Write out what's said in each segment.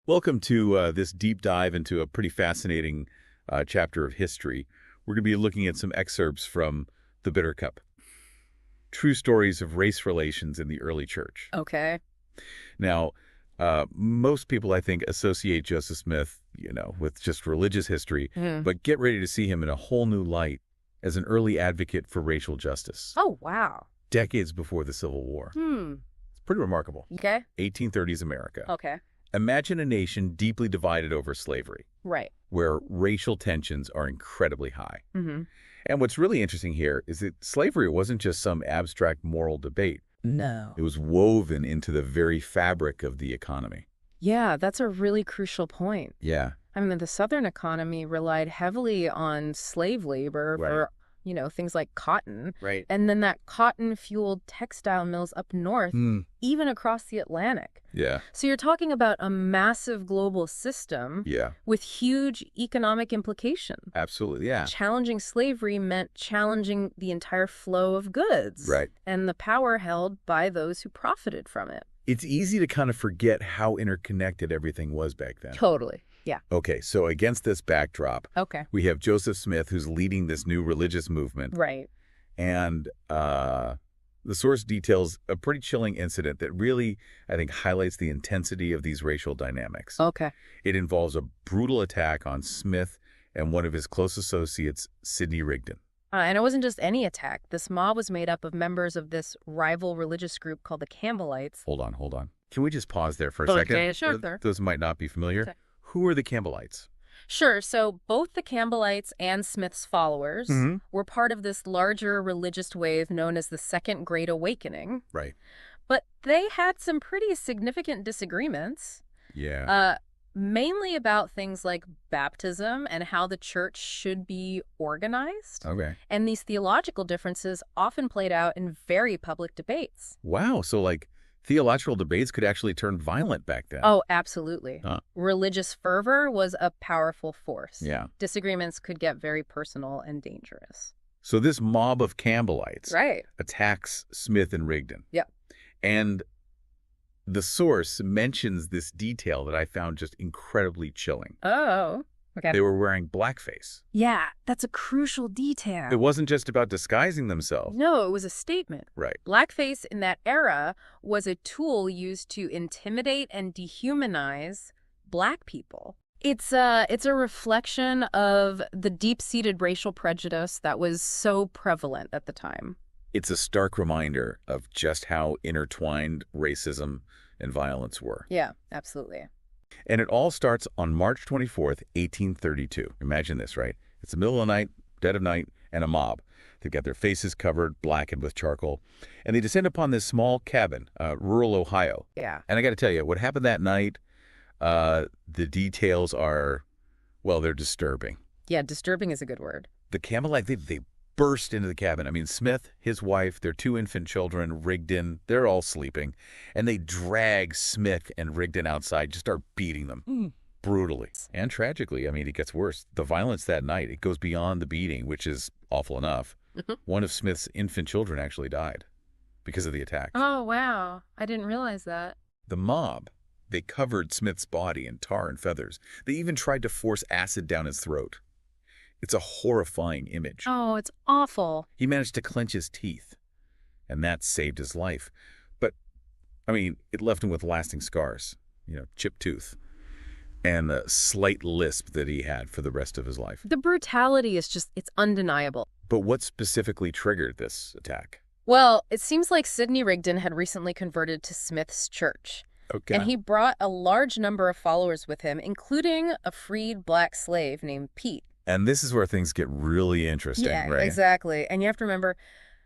Welcome to this deep dive into a pretty fascinating chapter of history. We're going to be looking at some excerpts from the Bitter Cup, true stories of race relations in the early church. Okay. Now, most people, I think, associate Joseph Smith, with just religious history, Mhm. but get ready to see him in a whole new light as an early advocate for racial justice, Oh, wow. decades before the Civil War. It's pretty remarkable. Okay. 1830s America. Okay. Imagine a nation deeply divided over slavery, Right. where racial tensions are incredibly high. Mm-hmm. And what's really interesting here is that slavery wasn't just some abstract moral debate. No. It was woven into the very fabric of the economy. Yeah, that's a really crucial point. Yeah. I mean, the Southern economy relied heavily on slave labor Right. for, things like cotton. Right. And then that cotton-fueled textile mills up north, even across the Atlantic. Yeah. So you're talking about a massive global system Yeah. with huge economic implications. Absolutely. Yeah. Challenging slavery meant challenging the entire flow of goods. Right. And the power held by those who profited from it. It's easy to kind of forget how interconnected everything was back then. Totally. Yeah. Okay, so against this backdrop, Okay. we have Joseph Smith, who's leading this new religious movement. Right. And the source details a pretty chilling incident that really, I think, highlights the intensity of these racial dynamics. Okay. It involves a brutal attack on Smith and one of his close associates, Sidney Rigdon. And it wasn't just any attack. This mob was made up of members of this rival religious group called the Campbellites. Hold on. Can we just pause there for a second? Okay, sure, sir. Those might not be familiar. Okay. Who are the Campbellites? Sure. So both the Campbellites and Smith's followers were part of this larger religious wave known as the Second Great Awakening. Right. But they had some pretty significant disagreements. Yeah. Mainly about things like baptism and how the church should be organized. Okay. And these theological differences often played out in very public debates. Wow. So, theological debates could actually turn violent back then. Oh, absolutely. Huh. Religious fervor was a powerful force. Yeah. Disagreements could get very personal and dangerous. So this mob of Campbellites Right. attacks Smith and Rigdon. Yep. And the source mentions this detail that I found just incredibly chilling. Oh, okay. They were wearing blackface. Yeah, that's a crucial detail. It wasn't just about disguising themselves. No, it was a statement. Right. Blackface in that era was a tool used to intimidate and dehumanize Black people. It's a reflection of the deep-seated racial prejudice that was so prevalent at the time. It's a stark reminder of just how intertwined racism and violence were. Yeah, absolutely. And it all starts on March 24th, 1832. Imagine this, right? It's the middle of the night, dead of night, and a mob. They've got their faces covered, blackened with charcoal. And they descend upon this small cabin, rural Ohio. Yeah. And I got to tell you, what happened that night, the details are, well, they're disturbing. Yeah, disturbing is a good word. The Campbellites, they burst into the cabin. I mean, Smith, his wife, their two infant children, Rigdon, they're all sleeping. And they drag Smith and Rigdon outside, just start beating them brutally. And tragically, I mean, it gets worse. The violence that night, it goes beyond the beating, which is awful enough. One of Smith's infant children actually died because of the attack. Oh, wow. I didn't realize that. The mob, they covered Smith's body in tar and feathers. They even tried to force acid down his throat. It's a horrifying image. Oh, it's awful. He managed to clench his teeth, and that saved his life. But, I mean, it left him with lasting scars, chipped tooth, and a slight lisp that he had for the rest of his life. The brutality is it's undeniable. But what specifically triggered this attack? Well, it seems like Sidney Rigdon had recently converted to Smith's church. Okay. And he brought a large number of followers with him, including a freed Black slave named Pete. And this is where things get really interesting, Yeah, right? exactly. And you have to remember,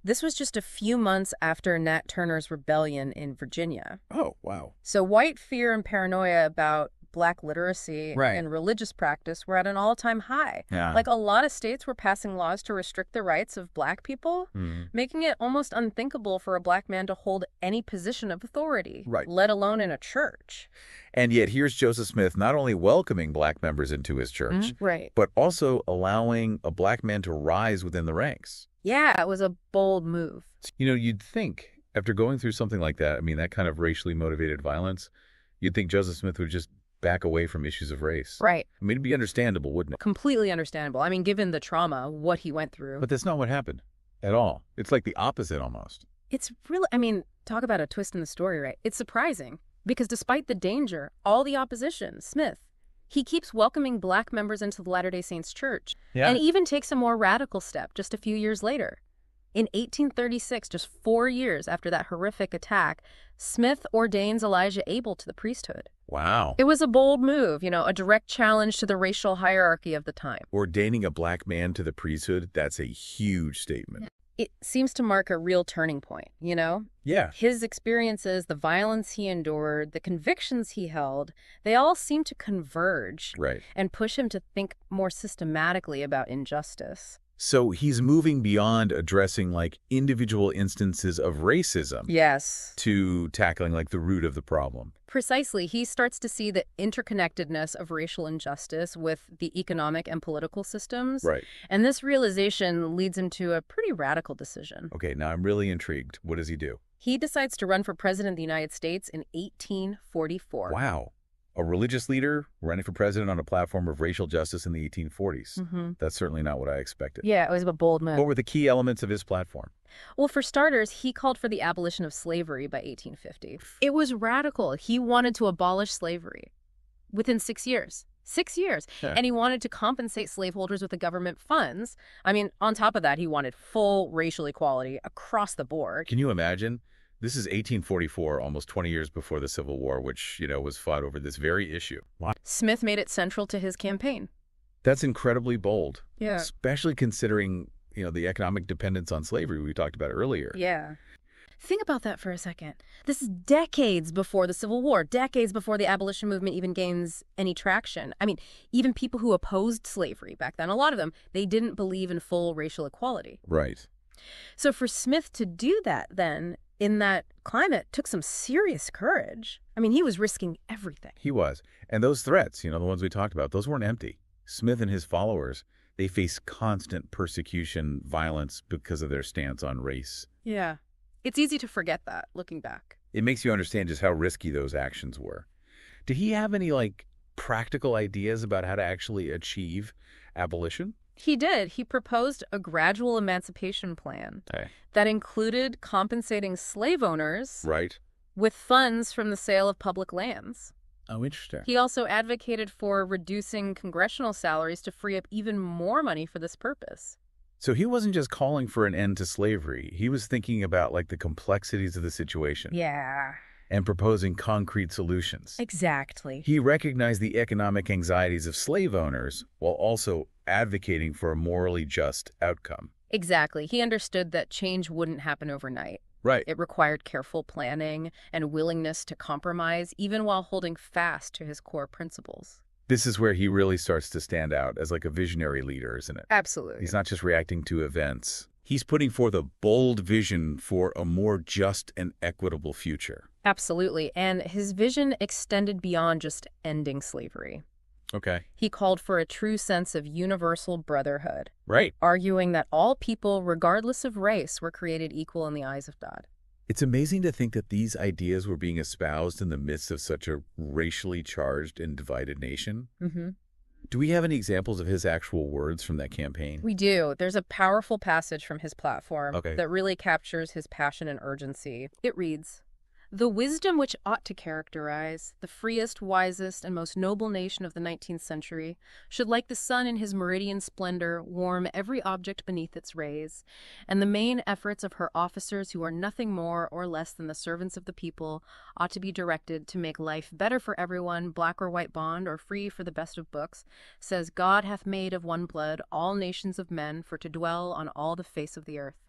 this was just a few months after Nat Turner's rebellion in Virginia. Oh, wow. So white fear and paranoia about Black literacy Right. and religious practice were at an all-time high. Yeah. Like, a lot of states were passing laws to restrict the rights of Black people, making it almost unthinkable for a Black man to hold any position of authority, Right. let alone in a church. And yet here's Joseph Smith not only welcoming Black members into his church, Right. but also allowing a Black man to rise within the ranks. Yeah, it was a bold move. You'd think, after going through something like that, I mean, that kind of racially motivated violence, you'd think Joseph Smith would just back away from issues of race. Right. I mean, it'd be understandable, wouldn't it? Completely understandable. I mean, given the trauma, what he went through. But that's not what happened at all. It's like the opposite almost. It's really, I mean, talk about a twist in the story, right? It's surprising because despite the danger, all the opposition, Smith, he keeps welcoming Black members into the Latter-day Saints Church and even takes a more radical step just a few years later. In 1836, just 4 years after that horrific attack, Smith ordains Elijah Abel to the priesthood. Wow. It was a bold move, a direct challenge to the racial hierarchy of the time. Ordaining a Black man to the priesthood, that's a huge statement. It seems to mark a real turning point, Yeah. His experiences, the violence he endured, the convictions he held, they all seem to converge Right. and push him to think more systematically about injustice. So he's moving beyond addressing like individual instances of racism Yes. to tackling like the root of the problem. Precisely. He starts to see the interconnectedness of racial injustice with the economic and political systems. Right. And this realization leads him to a pretty radical decision. Okay, now I'm really intrigued. What does he do? He decides to run for president of the United States in 1844. Wow. A religious leader running for president on a platform of racial justice in the 1840s. That's certainly not what I expected. Yeah, it was a bold move. What were the key elements of his platform? Well, for starters, he called for the abolition of slavery by 1850. It was radical. He wanted to abolish slavery within 6 years. 6 years. Yeah. And he wanted to compensate slaveholders with the government funds. I mean, on top of that, he wanted full racial equality across the board. Can you imagine? This is 1844, almost 20 years before the Civil War, which, was fought over this very issue. Wow. Smith made it central to his campaign. That's incredibly bold. Yeah. Especially considering, the economic dependence on slavery we talked about earlier. Yeah. Think about that for a second. This is decades before the Civil War, decades before the abolition movement even gains any traction. I mean, even people who opposed slavery back then, a lot of them, they didn't believe in full racial equality. Right. So for Smith to do that then, in that climate, took some serious courage. I mean, he was risking everything. He was. And those threats, the ones we talked about, those weren't empty. Smith and his followers, they faced constant persecution, violence because of their stance on race. Yeah. It's easy to forget that, looking back. It makes you understand just how risky those actions were. Did he have any, practical ideas about how to actually achieve abolition? He did. He proposed a gradual emancipation plan that included compensating slave owners with funds from the sale of public lands. Oh, interesting. He also advocated for reducing congressional salaries to free up even more money for this purpose. So he wasn't just calling for an end to slavery. He was thinking about, the complexities of the situation. Yeah. And proposing concrete solutions. Exactly. He recognized the economic anxieties of slave owners while also advocating for a morally just outcome. Exactly. He understood that change wouldn't happen overnight. Right. It required careful planning and willingness to compromise, even while holding fast to his core principles. This is where he really starts to stand out as a visionary leader, isn't it? Absolutely. He's not just reacting to events. He's putting forth a bold vision for a more just and equitable future. Absolutely. And his vision extended beyond just ending slavery. Okay. He called for a true sense of universal brotherhood. Right. Arguing that all people, regardless of race, were created equal in the eyes of God. It's amazing to think that these ideas were being espoused in the midst of such a racially charged and divided nation. Do we have any examples of his actual words from that campaign? We do. There's a powerful passage from his platform Okay. that really captures his passion and urgency. It reads, "The wisdom which ought to characterize the freest, wisest, and most noble nation of the 19th century should, like the sun in his meridian splendor, warm every object beneath its rays, and the main efforts of her officers, who are nothing more or less than the servants of the people, ought to be directed to make life better for everyone, black or white bond, or free for the best of books, says God hath made of one blood all nations of men for to dwell on all the face of the earth.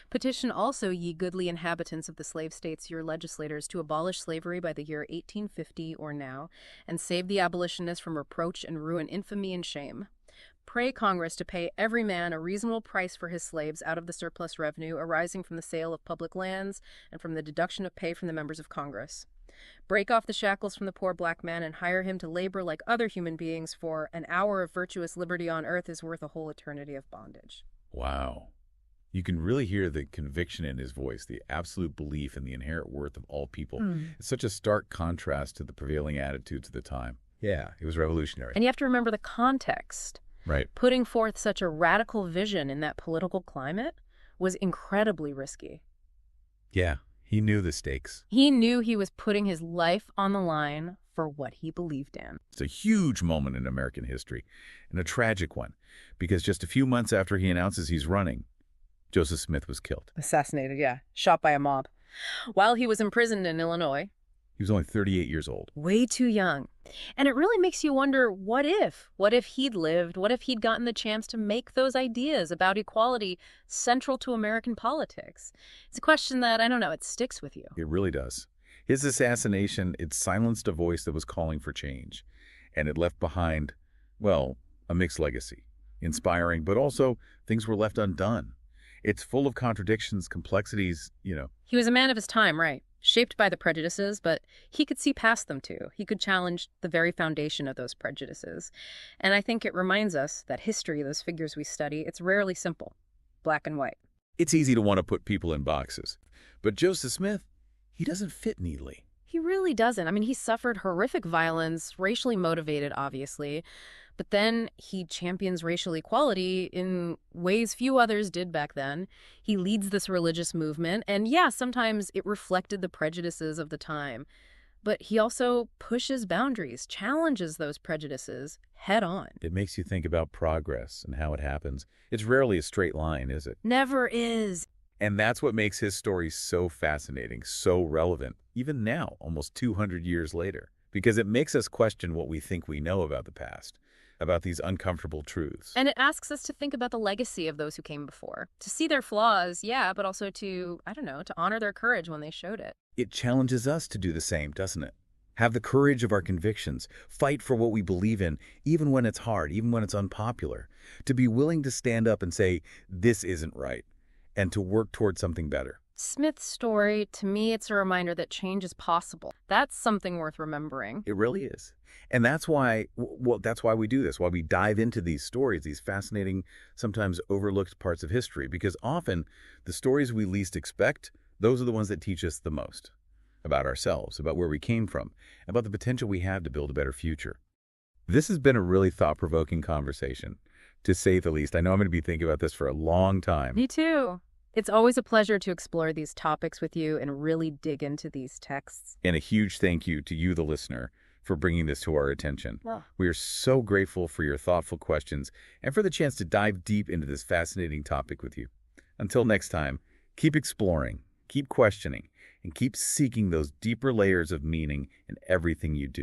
Petition also, ye goodly inhabitants of the slave states, your legislators, to abolish slavery by the year 1850 or now, and save the abolitionists from reproach and ruin, infamy and shame. Pray Congress to pay every man a reasonable price for his slaves out of the surplus revenue arising from the sale of public lands and from the deduction of pay from the members of Congress. Break off the shackles from the poor black man and hire him to labor like other human beings, for an hour of virtuous liberty on earth is worth a whole eternity of bondage." Wow. You can really hear the conviction in his voice, the absolute belief in the inherent worth of all people. It's such a stark contrast to the prevailing attitudes of the time. Yeah, it was revolutionary. And you have to remember the context. Right. Putting forth such a radical vision in that political climate was incredibly risky. Yeah, he knew the stakes. He knew he was putting his life on the line for what he believed in. It's a huge moment in American history, and a tragic one, because just a few months after he announces he's running, Joseph Smith was killed. Assassinated, yeah. Shot by a mob. While he was imprisoned in Illinois. He was only 38 years old. Way too young. And it really makes you wonder, what if? What if he'd lived? What if he'd gotten the chance to make those ideas about equality central to American politics? It's a question that, I don't know, it sticks with you. It really does. His assassination, it silenced a voice that was calling for change, and it left behind, well, a mixed legacy. Inspiring, but also things were left undone. It's full of contradictions, complexities, He was a man of his time, right? Shaped by the prejudices, but he could see past them too. He could challenge the very foundation of those prejudices. And I think it reminds us that history, those figures we study, it's rarely simple, black and white. It's easy to want to put people in boxes, but Joseph Smith, he doesn't fit neatly. He really doesn't. I mean, he suffered horrific violence, racially motivated, obviously, but then he champions racial equality in ways few others did back then. He leads this religious movement, and yeah, sometimes it reflected the prejudices of the time. But he also pushes boundaries, challenges those prejudices head on. It makes you think about progress and how it happens. It's rarely a straight line, is it? Never is. And that's what makes his story so fascinating, so relevant, even now, almost 200 years later, because it makes us question what we think we know about the past, about these uncomfortable truths. And it asks us to think about the legacy of those who came before, to see their flaws, yeah, but also to, I don't know, to honor their courage when they showed it. It challenges us to do the same, doesn't it? Have the courage of our convictions, fight for what we believe in, even when it's hard, even when it's unpopular, to be willing to stand up and say, this isn't right, and to work towards something better. Smith's story, to me, it's a reminder that change is possible. That's something worth remembering. It really is. And that's why, that's why we do this, why we dive into these stories, these fascinating, sometimes overlooked parts of history, because often the stories we least expect, those are the ones that teach us the most about ourselves, about where we came from, about the potential we have to build a better future. This has been a really thought-provoking conversation, to say the least. I know I'm going to be thinking about this for a long time. Me too. It's always a pleasure to explore these topics with you and really dig into these texts. And a huge thank you to you, the listener, for bringing this to our attention. Well, We are so grateful for your thoughtful questions and for the chance to dive deep into this fascinating topic with you. Until next time, keep exploring, keep questioning, and keep seeking those deeper layers of meaning in everything you do.